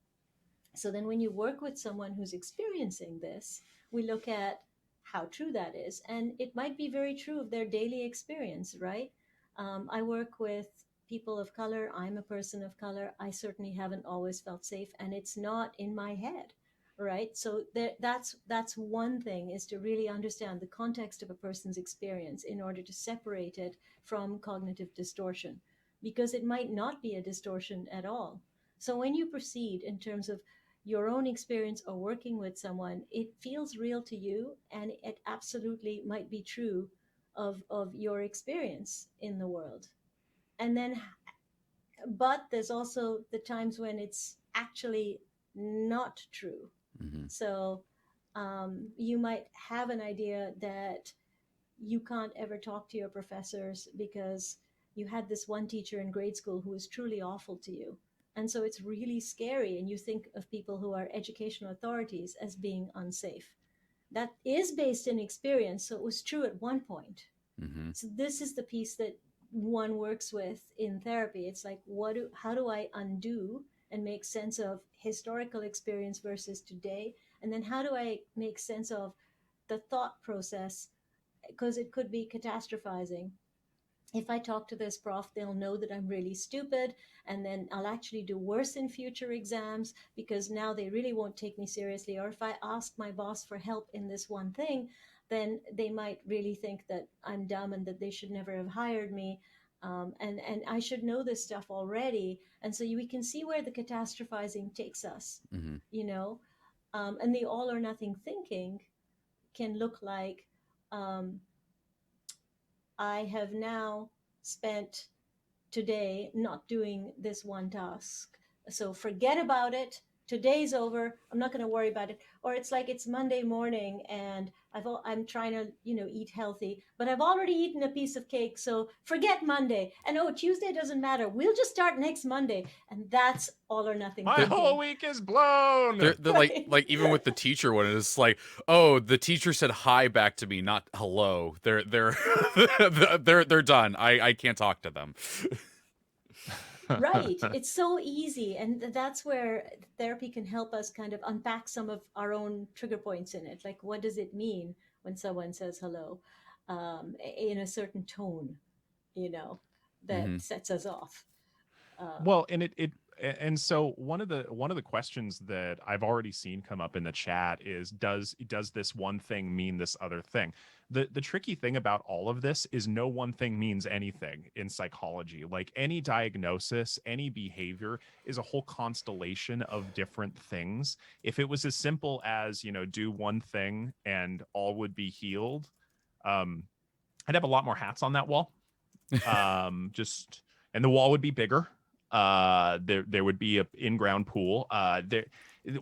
So then when you work with someone who's experiencing this, we look at how true that is. And it might be very true of their daily experience, right? I work with people of color. I'm a person of color. I certainly haven't always felt safe, and it's not in my head, right? So that's one thing, is to really understand the context of a person's experience in order to separate it from cognitive distortion, because it might not be a distortion at all. So when you proceed in terms of your own experience or working with someone, it feels real to you, and it absolutely might be true of your experience in the world. And then, but there's also the times when it's actually not true. Mm-hmm. So you might have an idea that you can't ever talk to your professors because you had this one teacher in grade school who was truly awful to you. And so it's really scary. And you think of people who are educational authorities as being unsafe. That is based in experience. So it was true at one point. Mm-hmm. So this is the piece that one works with in therapy. It's like, how do I undo and make sense of historical experience versus today? And then how do I make sense of the thought process, because it could be catastrophizing. If I talk to this prof, they'll know that I'm really stupid, and then I'll actually do worse in future exams because now they really won't take me seriously. Or if I ask my boss for help in this one thing, then they might really think that I'm dumb and that they should never have hired me. And I should know this stuff already. And so we can see where the catastrophizing takes us, Mm-hmm. you know, and the all or nothing thinking can look like, um, I have now spent today not doing this one task. So forget about it. Today's over. I'm not going to worry about it. Or it's like it's Monday morning and I'm trying to, eat healthy, but I've already eaten a piece of cake. So forget Monday. And oh, Tuesday doesn't matter. We'll just start next Monday. And that's all or nothing My thinking. whole week is blown. They're like even with the teacher one, it's like, oh, the teacher said hi back to me, not hello. They're they're done. I can't talk to them. Right. It's so easy. And that's where therapy can help us kind of unpack some of our own trigger points in it. Like, what does it mean when someone says hello in a certain tone, you know, that Mm-hmm. sets us off? Well, and so one of the questions that I've already seen come up in the chat is, does this one thing mean this other thing? The tricky thing about all of this is no one thing means anything in psychology. Like any diagnosis, any behavior is a whole constellation of different things. If it was as simple as, do one thing and all would be healed, I'd have a lot more hats on that wall. Just and the wall would be bigger. There would be a in-ground pool.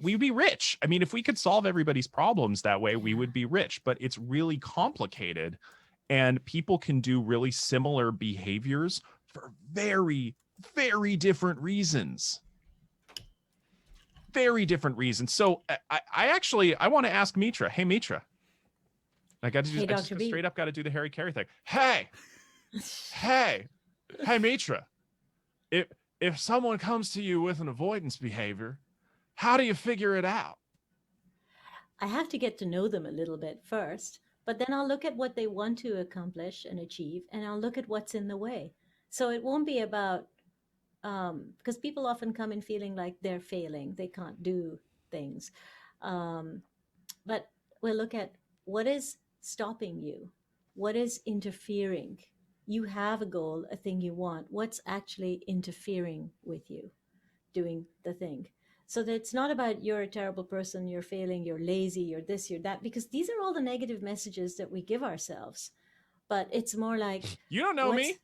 We'd be rich. I mean, if we could solve everybody's problems that way, we would be rich. But it's really complicated, and people can do really similar behaviors for very, very different reasons. very different reasons. So I want to ask Mitra. Hey, Mitra. I just straight up got to do the Harry Carey thing. Hey, Mitra. If someone comes to you with an avoidance behavior, how do you figure it out? I have to get to know them a little bit first, but then I'll look at what they want to accomplish and achieve, and I'll look at what's in the way. So it won't be about, because people often come in feeling like they're failing, they can't do things. But we'll look at what is stopping you, what is interfering. You have a goal, a thing you want. What's actually interfering with you doing the thing? So that it's not about you're a terrible person, you're failing, you're lazy, you're this, you're that, because these are all the negative messages that we give ourselves. But it's more like, you don't know me.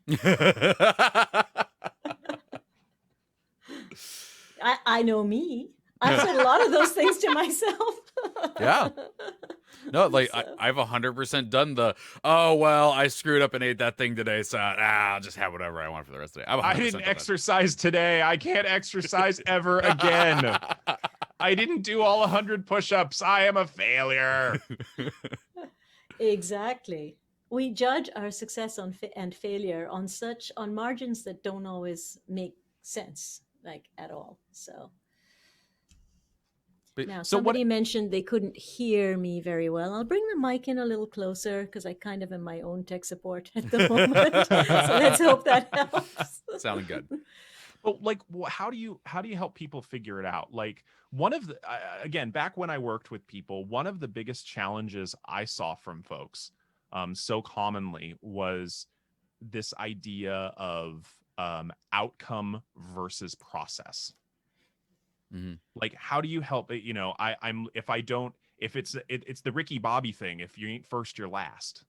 I know me. I've said a lot of those things to myself. Yeah. No, like so. I've 100% done the, oh, well, I screwed up and ate that thing today, so I'll just have whatever I want for the rest of the day. I didn't exercise today. I can't exercise ever again. I didn't do all 100 push-ups. I am a failure. Exactly. We judge our success and failure on margins that don't always make sense, like at all. So. Now, somebody mentioned they couldn't hear me very well. I'll bring the mic in a little closer because I kind of am my own tech support at the moment. So let's hope that helps. Sounding good. Well, like, how do you help people figure it out? Like, one of the again, back when I worked with people, one of the biggest challenges I saw from folks so commonly was this idea of outcome versus process. Mm-hmm. Like, how do you help it? You know, if it's the Ricky Bobby thing, if you ain't first, you're last.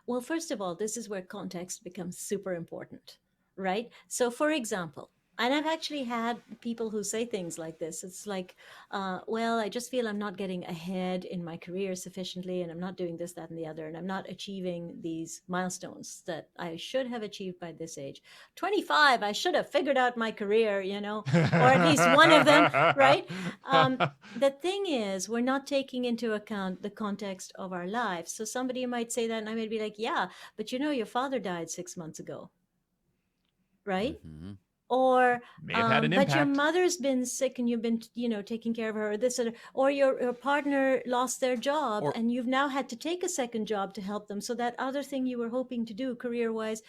Well, first of all, this is where context becomes super important, right? So for example, and I've actually had people who say things like this. It's like, well, I just feel I'm not getting ahead in my career sufficiently, and I'm not doing this, that, and the other, and I'm not achieving these milestones that I should have achieved by this age. 25, I should have figured out my career, you know, or at least one of them, right? The thing is, we're not taking into account the context of our lives. So somebody might say that, and I might be like, yeah, but you know, your father died 6 months ago, right? Mm-hmm. Or may have had an impact. But your mother's been sick and you've been, you know, taking care of her, or this, or your partner lost their job and you've now had to take a second job to help them. So that other thing you were hoping to do career-wise,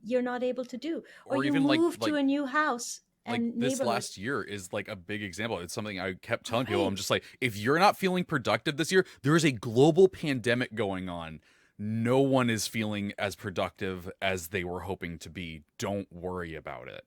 you're not able to do. Or you move to a new house. And this last year is like a big example. It's something I kept telling people. I'm just like, if you're not feeling productive this year, there is a global pandemic going on. No one is feeling as productive as they were hoping to be. Don't worry about it.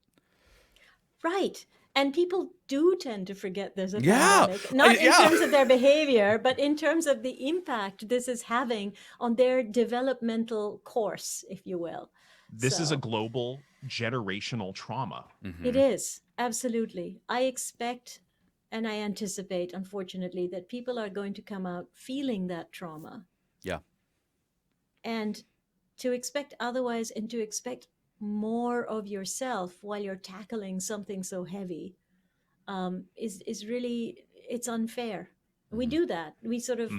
Right. And people do tend to forget there's a pandemic. Not in terms of their behavior, but in terms of the impact this is having on their developmental course, if you will. This is a global generational trauma. Mm-hmm. It is. Absolutely. I expect and I anticipate, unfortunately, that people are going to come out feeling that trauma. Yeah. And to expect otherwise and to expect more of yourself while you're tackling something so heavy is really, it's unfair. Mm-hmm. We do that. We sort of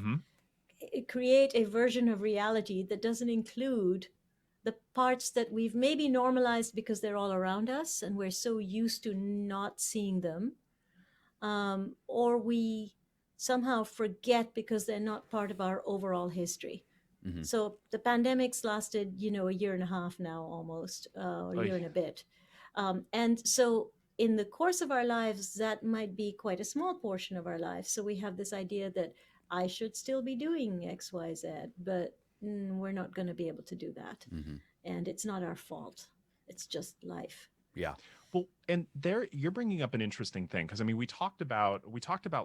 create a version of reality that doesn't include the parts that we've maybe normalized because they're all around us and we're so used to not seeing them, or we somehow forget because they're not part of our overall history. Mm-hmm. So the pandemic's lasted, you know, a year and a half now, almost, or a year and a bit. And so in the course of our lives, that might be quite a small portion of our lives. So we have this idea that I should still be doing X, Y, Z, but we're not going to be able to do that. Mm-hmm. And it's not our fault. It's just life. Yeah. Well, and there you're bringing up an interesting thing, because I mean, we talked about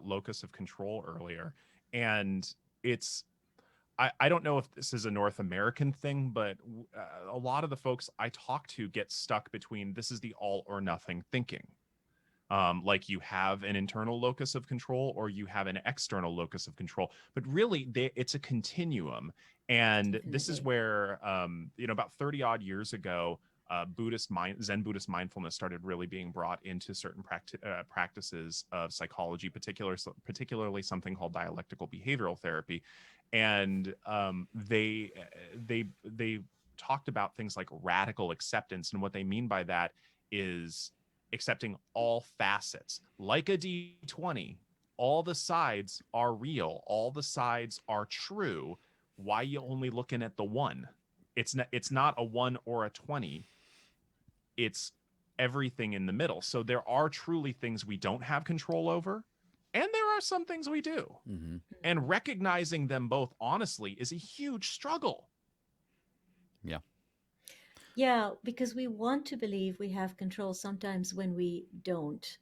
locus of control earlier, and it's, I don't know if this is a North American thing, but a lot of the folks I talk to get stuck between this is the all or nothing thinking. Like you have an internal locus of control or you have an external locus of control, but really it's a continuum. And this is where, you know, about 30 odd years ago, Zen Buddhist mindfulness started really being brought into certain practices of psychology, particularly something called dialectical behavioral therapy, and they talked about things like radical acceptance, and what they mean by that is accepting all facets, like a D20. All the sides are real. All the sides are true. Why are you only looking at the one? It's not a 1 or a 20. It's everything in the middle. So there are truly things we don't have control over, and there are some things we do. Mm-hmm. And recognizing them both honestly is a huge struggle. Yeah. Yeah, because we want to believe we have control sometimes when we don't,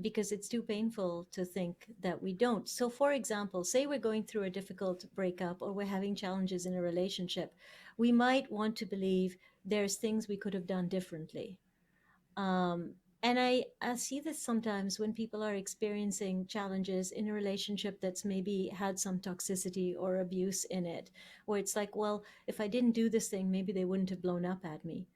because it's too painful to think that we don't. So, for example, say we're going through a difficult breakup or we're having challenges in a relationship, we might want to believe there's things we could have done differently. And I see this sometimes when people are experiencing challenges in a relationship that's maybe had some toxicity or abuse in it, where it's like, well, if I didn't do this thing, maybe they wouldn't have blown up at me.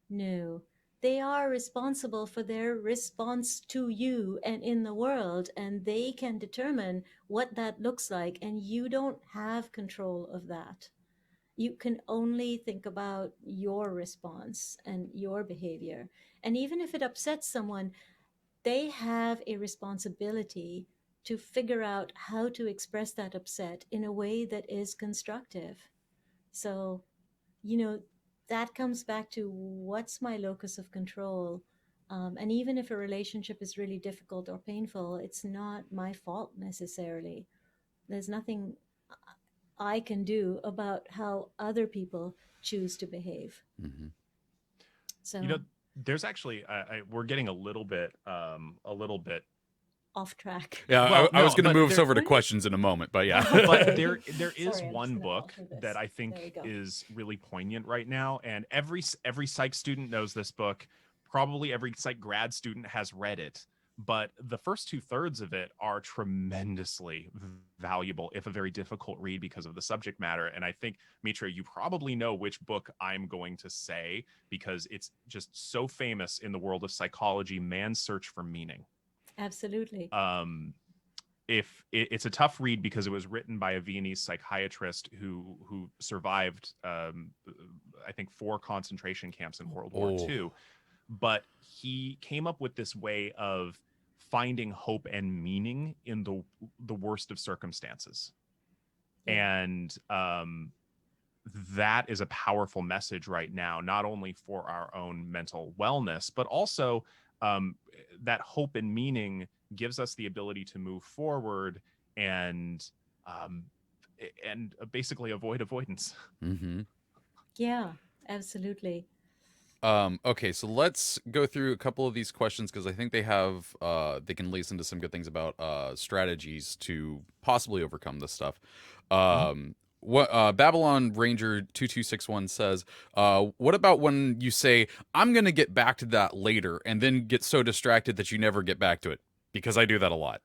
No, they are responsible for their response to you and in the world, and they can determine what that looks like, and you don't have control of that. You can only think about your response and your behavior. And even if it upsets someone, they have a responsibility to figure out how to express that upset in a way that is constructive. So, you know, that comes back to what's my locus of control. And even if a relationship is really difficult or painful, it's not my fault necessarily. There's nothing I can do about how other people choose to behave. Mm-hmm. So, There's actually we're getting a little bit off track. Yeah, Well, I was no, going to but move us there- over to questions in a moment, but yeah. but there is Sorry, I'm one just gonna book alter this. that I There we think go. is really poignant right now, and every psych student knows this book. Probably every psych grad student has read it, but the first 2/3 of it are tremendously valuable, if a very difficult read because of the subject matter. And I think, Mitra, you probably know which book I'm going to say because it's just so famous in the world of psychology, Man's Search for Meaning. Absolutely. If it's a tough read because it was written by a Viennese psychiatrist who survived, I think, 4 concentration camps in World War II. But he came up with this way of finding hope and meaning in the worst of circumstances. Yeah. And that is a powerful message right now, not only for our own mental wellness, but also that hope and meaning gives us the ability to move forward and basically avoid avoidance. Mm-hmm. Yeah, absolutely. Okay, so let's go through a couple of these questions because I think they have they can lead us into some good things about strategies to possibly overcome this stuff. What Babylon Ranger 2261 says, what about when you say, I'm gonna get back to that later, and then get so distracted that you never get back to it? Because I do that a lot.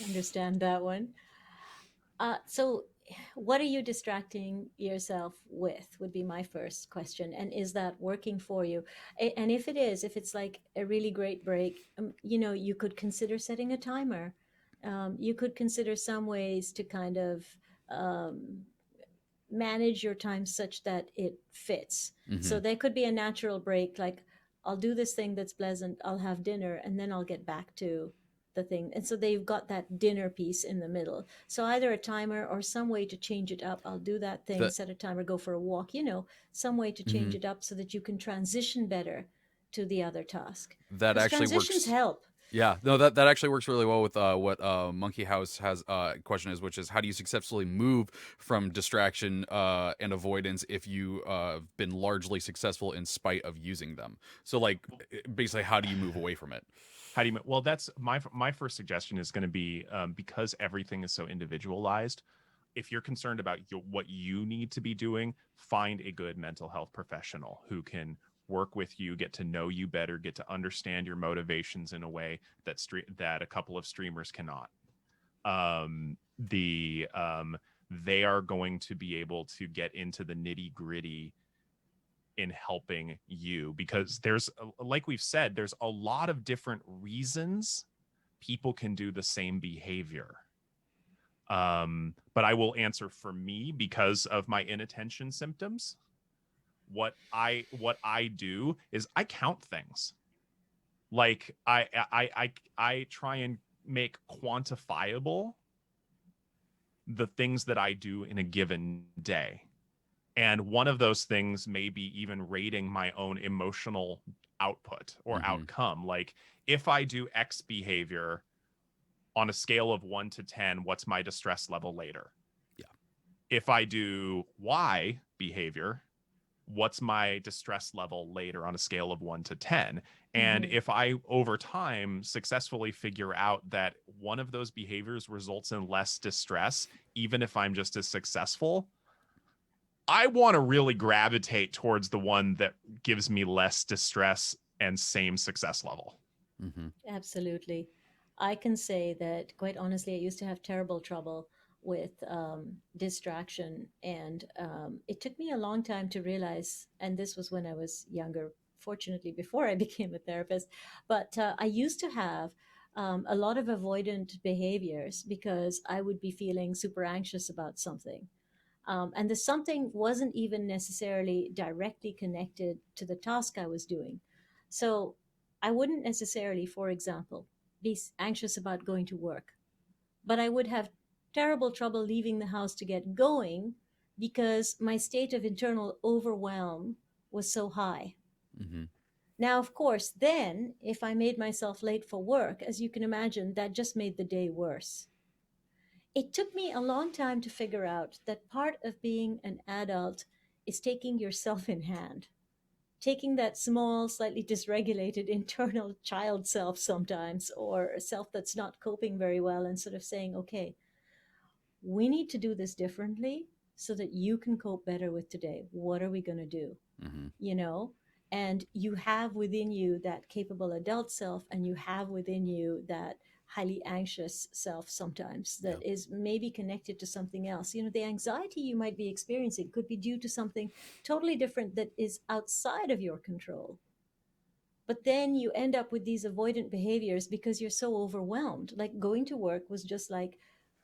Understand that one. So, what are you distracting yourself with? Would be my first question. And is that working for you? And if it is, if it's like a really great break, you could consider setting a timer. You could consider some ways to kind of um, manage your time such that it fits. Mm-hmm. So there could be a natural break, like I'll do this thing that's pleasant, I'll have dinner, and then I'll get back to the thing. And so they've got that dinner piece in the middle. So either a timer or some way to change it up. I'll do that thing, set a timer, go for a walk, some way to change it up so that you can transition better to the other task. That actually transitions works. help. Yeah, no, that actually works really well with what Monkey House has question is, which is how do you successfully move from distraction and avoidance if you been largely successful in spite of using them? So like basically, how do you move away from it? Well, that's my first suggestion is going to be because everything is so individualized. If you're concerned about what you need to be doing, find a good mental health professional who can work with you, get to know you better, get to understand your motivations in a way that a couple of streamers cannot. They are going to be able to get into the nitty-gritty in helping you, because there's, like we've said, there's a lot of different reasons people can do the same behavior. But I will answer for me, because of my inattention symptoms. What I do is I count things. Like I try and make quantifiable the things that I do in a given day. And one of those things may be even rating my own emotional output or outcome. Like, if I do X behavior on a scale of 1 to 10, what's my distress level later? Yeah. If I do Y behavior, what's my distress level later on a scale of 1 to 10? And if I, over time, successfully figure out that one of those behaviors results in less distress, even if I'm just as successful, I want to really gravitate towards the one that gives me less distress and same success level. Absolutely. I can say that, quite honestly, I used to have terrible trouble with distraction. And it took me a long time to realize, and this was when I was younger, fortunately, before I became a therapist. But I used to have a lot of avoidant behaviors because I would be feeling super anxious about something. And the something wasn't even necessarily directly connected to the task I was doing. So I wouldn't necessarily, for example, be anxious about going to work, but I would have terrible trouble leaving the house to get going because my state of internal overwhelm was so high. Now, of course, then if I made myself late for work, as you can imagine, that just made the day worse. It took me a long time to figure out that part of being an adult is taking yourself in hand, taking that small, slightly dysregulated internal child self sometimes, or a self that's not coping very well, and sort of saying, okay, we need to do this differently so that you can cope better with today. What are we going to do? You know? And you have within you that capable adult self, and you have within you that highly anxious self sometimes that is maybe connected to something else. You know, the anxiety you might be experiencing could be due to something totally different that is outside of your control. But then you end up with these avoidant behaviors because you're so overwhelmed. Like, going to work was just like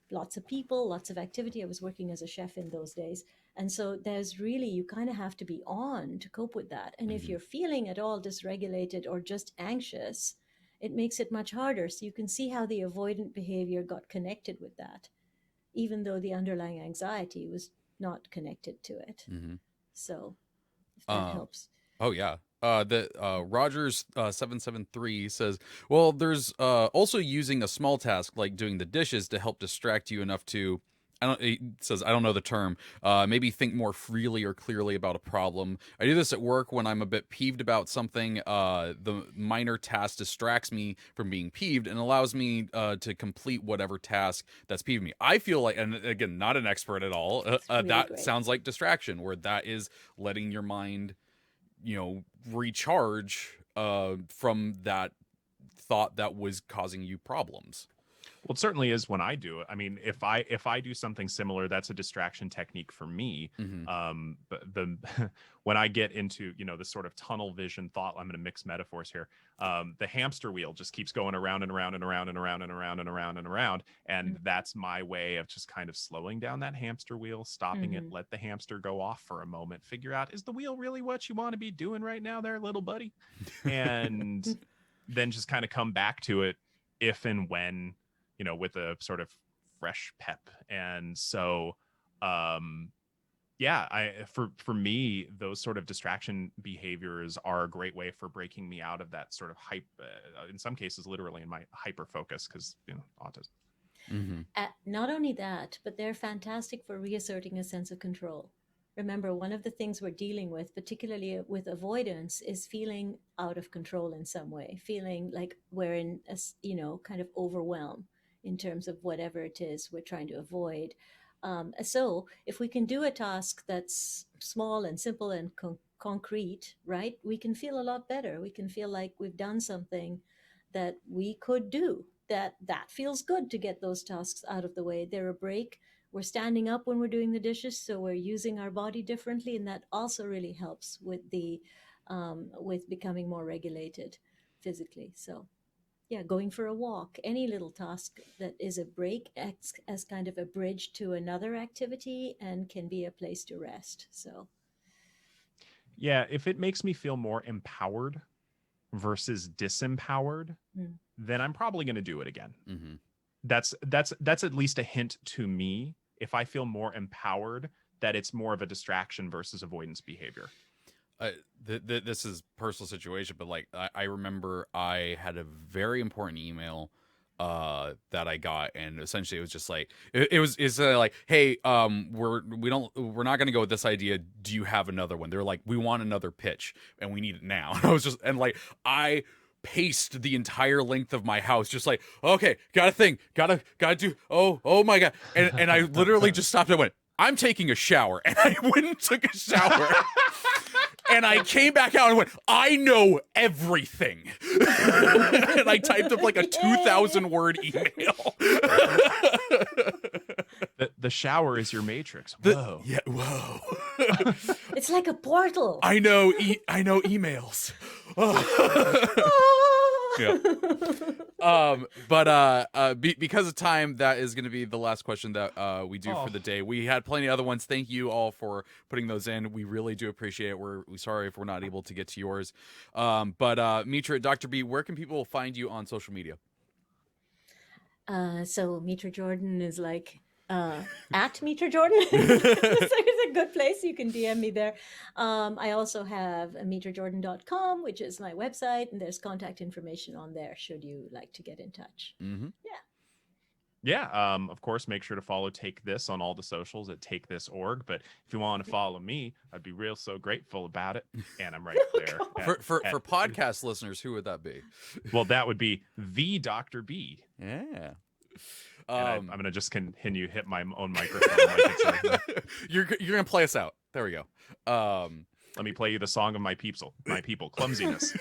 lots of people, lots of activity. I was working as a chef in those days. And so there's really, you kind of have to be on to cope with that. And if you're feeling at all dysregulated or just anxious, it makes it much harder. So you can see how the avoidant behavior got connected with that, even though the underlying anxiety was not connected to it. So if that helps. Oh yeah. The Rogers 773 says, well, there's also using a small task like doing the dishes to help distract you enough to, I don't. He says, I don't know the term. Maybe think more freely or clearly about a problem. I do this at work when I'm a bit peeved about something. The minor task distracts me from being peeved and allows me to complete whatever task that's peeved me. I feel like, and again, not an expert at all. Really that great. sounds like distraction, where that is letting your mind, recharge from that thought that was causing you problems. Well, it certainly is when I do it. I mean, if I do something similar, that's a distraction technique for me. But when I get into this sort of tunnel vision thought, I'm going to mix metaphors here. The hamster wheel just keeps going around and around and around and around and around and around and around, and that's my way of just kind of slowing down that hamster wheel, stopping it, let the hamster go off for a moment, figure out, is the wheel really what you want to be doing right now, there, little buddy, and then just kind of come back to it if and when. With a sort of fresh pep. And so, for me, those sort of distraction behaviors are a great way for breaking me out of that sort of hype, in some cases, literally in my hyper focus, because, autism. Not only that, but they're fantastic for reasserting a sense of control. Remember, one of the things we're dealing with, particularly with avoidance, is feeling out of control in some way, feeling like we're in a kind of overwhelm in terms of whatever it is we're trying to avoid. So if we can do a task that's small and simple and concrete, right, we can feel a lot better. We can feel like we've done something that we could do. That feels good to get those tasks out of the way. They're a break. we're standing up when we're doing the dishes, so we're using our body differently, and that also really helps with the with becoming more regulated physically. So yeah, going for a walk, any little task that is a break acts as kind of a bridge to another activity and can be a place to rest. So Yeah, if it makes me feel more empowered versus disempowered, then I'm probably going to do it again. Mm-hmm. That's at least a hint to me. If I feel more empowered, that it's more of a distraction versus avoidance behavior. This is personal situation, but like I remember I had a very important email that I got, and essentially it was just like it's like, hey, we're not gonna go with this idea. Do you have another one? They're like, we want another pitch and we need it now. And I was just, and like I paced the entire length of my house, just like, okay, gotta think, gotta do, oh my god, and I literally just stopped and went, I'm taking a shower, and I went and took a shower. And I came back out and went, I know everything. And I typed up like a 2,000-word email. The shower is your matrix. Whoa. Whoa. it's like a portal. I know emails. Yeah. Because of time, that is going to be the last question that we do for the day. We had plenty of other ones. Thank you all for putting those in. We really do appreciate it. We're sorry if we're not able to get to yours. Mitra, Dr. B, where can people find you on social media? So Mitra Jordan is like at Mitra Jordan. It's a good place. You can DM me there. I also have mitrajordan.com, which is my website, and there's contact information on there should you like to get in touch. Mm-hmm. Yeah, of course, make sure to follow Take This on all the socials at TakeThis.org. But if you want to follow me, I'd be so grateful about it. And I'm right there. For podcast listeners, who would that be? Well, that would be the Dr. B. Yeah. I'm going to just continue hit my own microphone. You're going to play us out. There we go. Let me play you the song of my people, clumsiness.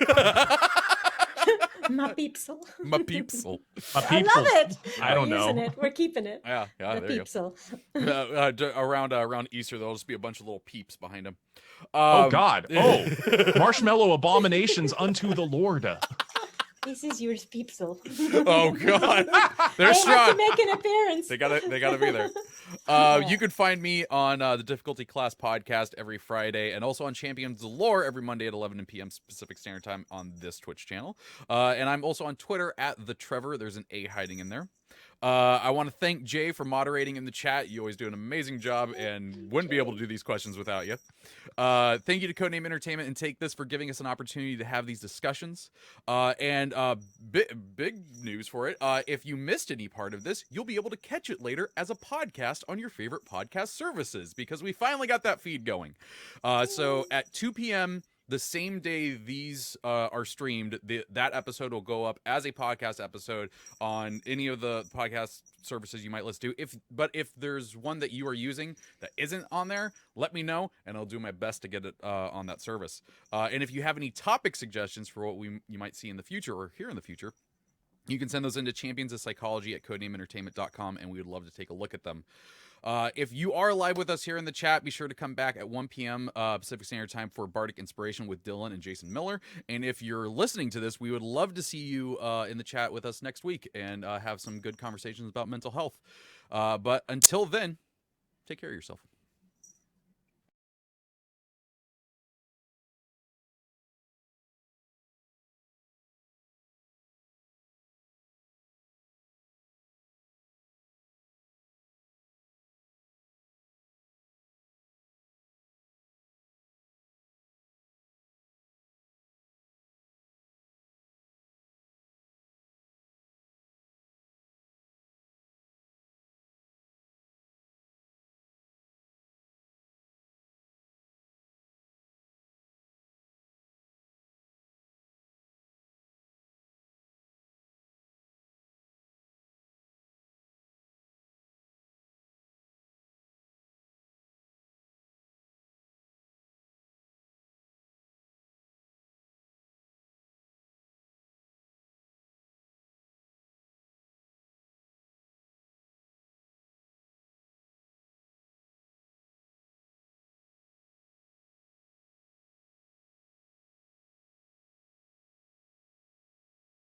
My peepsel. My peepsel. I love it. I don't know. It. We're keeping it. Yeah, the there peepsel. You go. Around Easter, there'll just be a bunch of little peeps behind him. Oh God! Oh, marshmallow abominations unto the Lord. This is your peepsel. Oh God, they're strong. Have to make an appearance. They gotta be there. You can find me on the Difficulty Class podcast every Friday, and also on Champions of Lore every Monday at 11 p.m. Pacific Standard Time on this Twitch channel. And I'm also on Twitter at the Treavor. There's an A hiding in there. I want to thank Jay for moderating in the chat. You always do an amazing job, and wouldn't be able to do these questions without you. Thank you to Codename Entertainment and Take This for giving us an opportunity to have these discussions. And big news for it. If you missed any part of this, you'll be able to catch it later as a podcast on your favorite podcast services, because we finally got that feed going. So at 2 p.m., the same day these are streamed, that episode will go up as a podcast episode on any of the podcast services you might listen to. But if there's one that you are using that isn't on there, let me know, and I'll do my best to get it on that service. And if you have any topic suggestions for what you might see in the future or hear in the future, you can send those into championsofpsychology@codenameentertainment.com, and we would love to take a look at them. If you are live with us here in the chat, be sure to come back at 1 p.m. Pacific Standard Time for Bardic Inspiration with Dylan and Jason Miller. And if you're listening to this, we would love to see you in the chat with us next week and have some good conversations about mental health. But until then, take care of yourself.